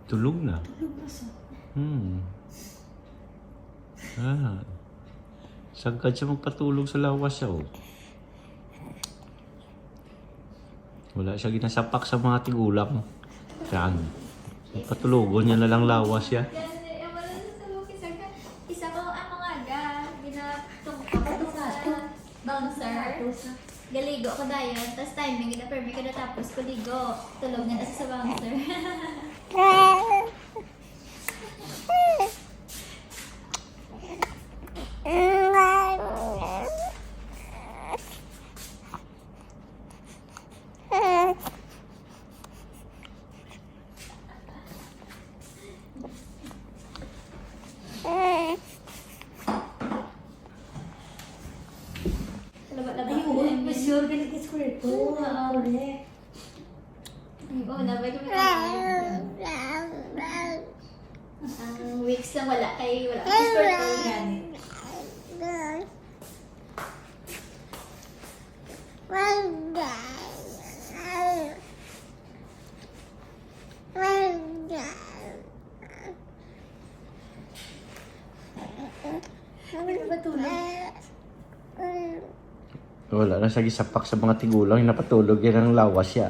Tulog na. Tulog na siya. Sagad siya magpatulog sa lawas siya, oh. Wala siya ginasapak sa mga tigulang. Yan. Patulugon niya na lang lawas siya. Isa ko ano nga ga, binatungkap sa bouncer. Galigo ko dayon, tapos timing na permi ko na tapos kuligo. Tulog na sa bouncer. Ayun, mas sure ka nag-squirt ko. Correct. Oo, nabay kami ang weeks lang wala kay wala kang sport ko ganit. Ano ba tulog? Wala na siya gisapak sa mga tigulang. Napatulog yan ang lawas siya.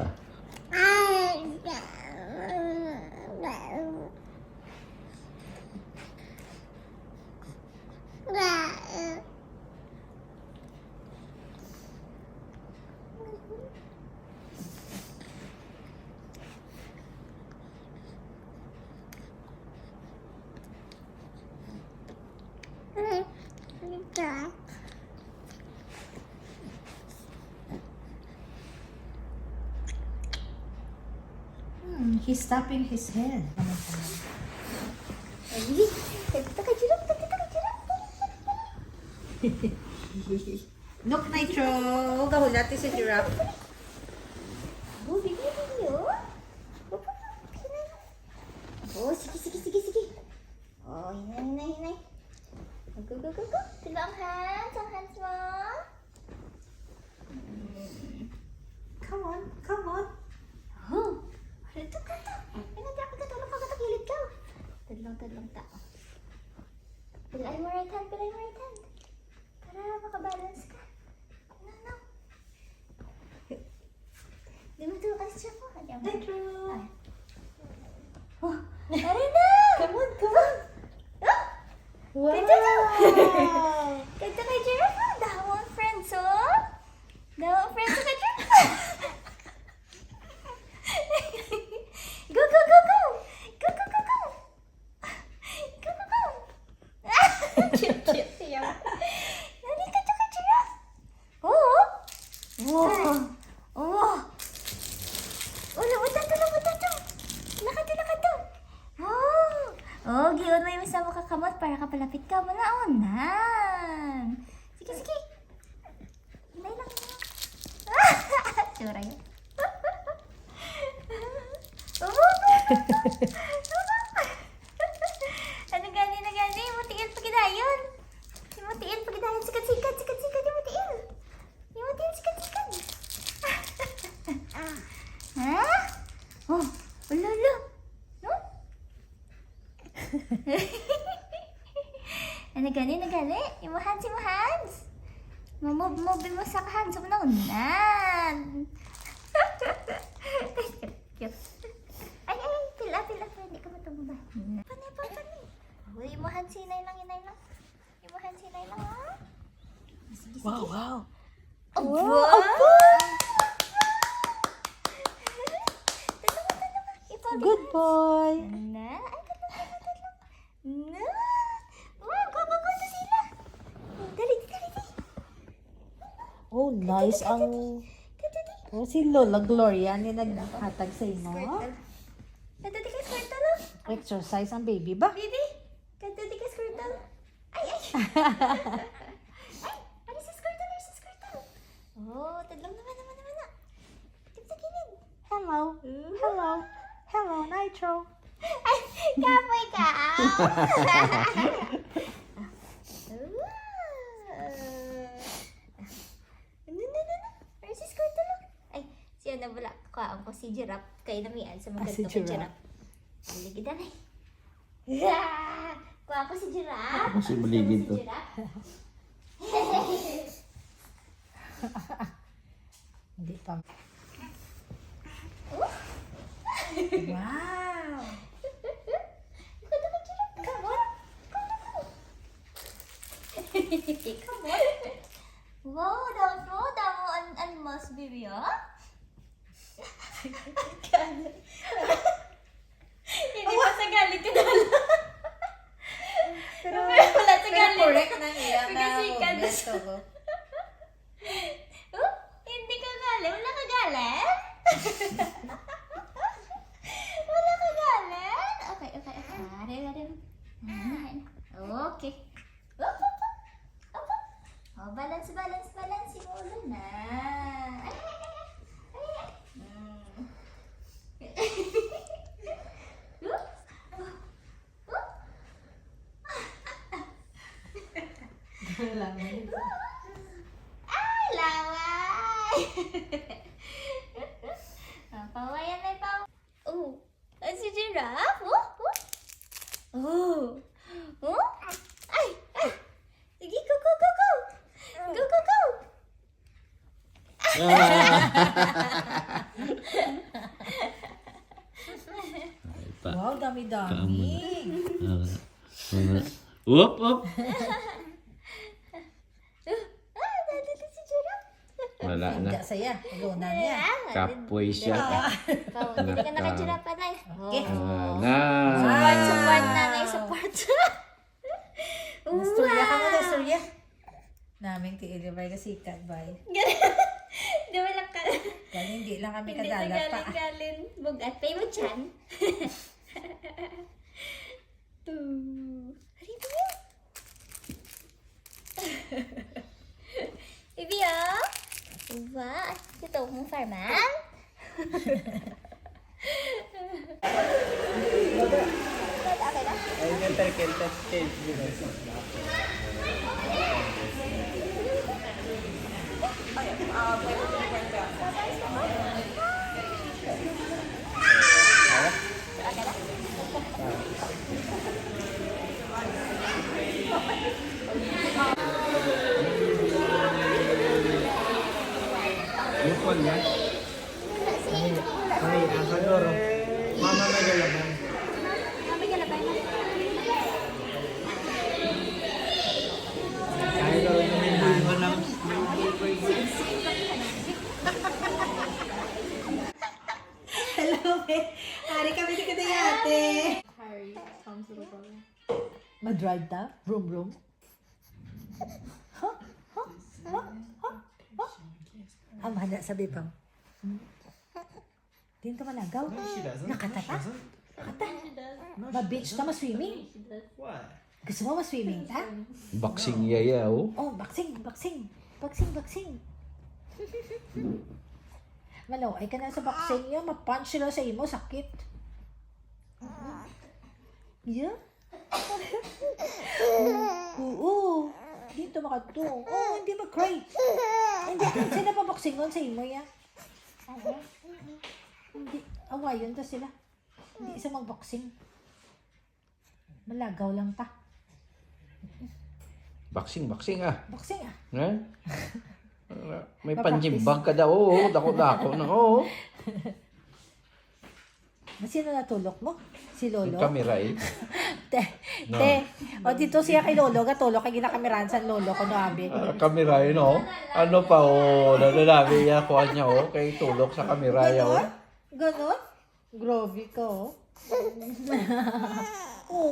He's tapping his head. Look, Nitro! Gahulati sa giraffe. Oh, bigyan mo. Oh, sige. Oh, hinay. Go. Tilo ang hands mo. Come on. Oh, ito. Nandiyan ka, tulong ka katakilid ka. Tadlong tao. Pilay mo right hand. Para makabalance ka. No. Di mo ito kasi siya po. Nitro! Oh, ari na! Come on! Oh! Wow! Kanta kay Giraffe, dahawang friends, oh! Dahawang friends ka, Giraffe! Go! Cute siya. Nani ka kay Giraffe? Oh! Wow! Oh! Lumutan to! Lakad to! Oh, giyon mo yung isa mo kakamot para kapalapit ka mo na onan. Sige. Hinay lang mo. Sura yun. Ano gani? Mutiil pagidayon. Sikat. Mutiil, sikat. Ha? Oh, ulo. No? Ano gani? Imo hands. Move mo sa hands mo na unan. Cute. Ay, tila. Hindi ka matumba. Panay. Uy, imo hands, hinay lang. Imo hands, hinay lang, ha? Sige. Wow! Wow! Good boy! Na? Na? Wow, go to sila. Dali. Oh, nice ang... Oh, si Lola Gloria ni naghatag sa imo. Kadadi ka squirtle. Exercise ang baby ba? Baby, kadadi ka squirtle. Ay. Ano si squirtle? Oh, tadlong naman. Tip sa kilid. Hello, Nitro. Ay, kapoy ka. Where's si squirtle? Ay, siya na wala ko si Giraffe kay namian sa mga Si ganito kay Giraffe. Giraffe. Baligidan eh. Kuha ko si Giraffe. Ako si Baligid to. Si Giraffe. Hindi pa. Oh. Wow! Come on. Come on. Come on. Wow, damo an mas baby, ah? Hindi pa sa galit ka dala. Pero, Wala sa galit. correct na iya na Pagkasikan. movement ko. Oh, hindi ka galit? Wala ka galit? Wala ka galit? Okay. Are. Okay. Up. Oh, balance. Simulo na. Ay, laway! Pawayan na pa. Oh, ay si Giraffe. Oh. Ay. Sige, go. Go. Ay, pa. Wow, dami-dami. Up. Dali si Giraffe. Wala na. Hindi saya. Luna niya. Kapoy siya. Hindi ka naka-giraffe na. Okay. Na. Support nanay, support. Nasturya ka mo, nasturya. Naming ti-deliver ka sikat, bye. Gawin ka. Galing hindi lang kami Hindi sa kadala pa. galing-galing. Bugat pa yung chan. Harito mo. Bibi, oh. Diba? Ito mong farman. Okay na? Lukon ya? Ay, Asadoro. Mama may galaban. Mami ka na ba? Kaya gawin namin buhay ng Hello, be. Hari kami ni Kadayate. Ma-drive ta? Vroom. Huh? Ang mahal sabi pa. Dito malagaw. Nakata pa? Nakata. Ma-beach ka ma-swimming. What? Gusto mo ma-swimming ta? Boxing yaya, oh. Oh, boxing. Malaway ka na sa boxing yun. Ma-punch sila sa imo. Sakit. Yeah? Oo. Dito makato. Oh, hindi mag-cry. Hindi sila pa boxingon sa imo ya. Oo. Hindi. Awayon ta sila. Hindi isa mag-boxing. Malagaw lang ta. Boxing ah. Boxing ah. Ha? May panjimbag ka daw, oh. Dako na, oh. Sino natulog mo? Si Lolo? Yung kamera eh. Te. O dito siya kay Lolo, gatulog kay ginakamiran sa Lolo ko nabi. Kamera yun, oh. Ano pa, oh. Nananabi niya, kuha niya, oh. Kay tulok sa kamera, oh. Ganon? Groovy ka, oh.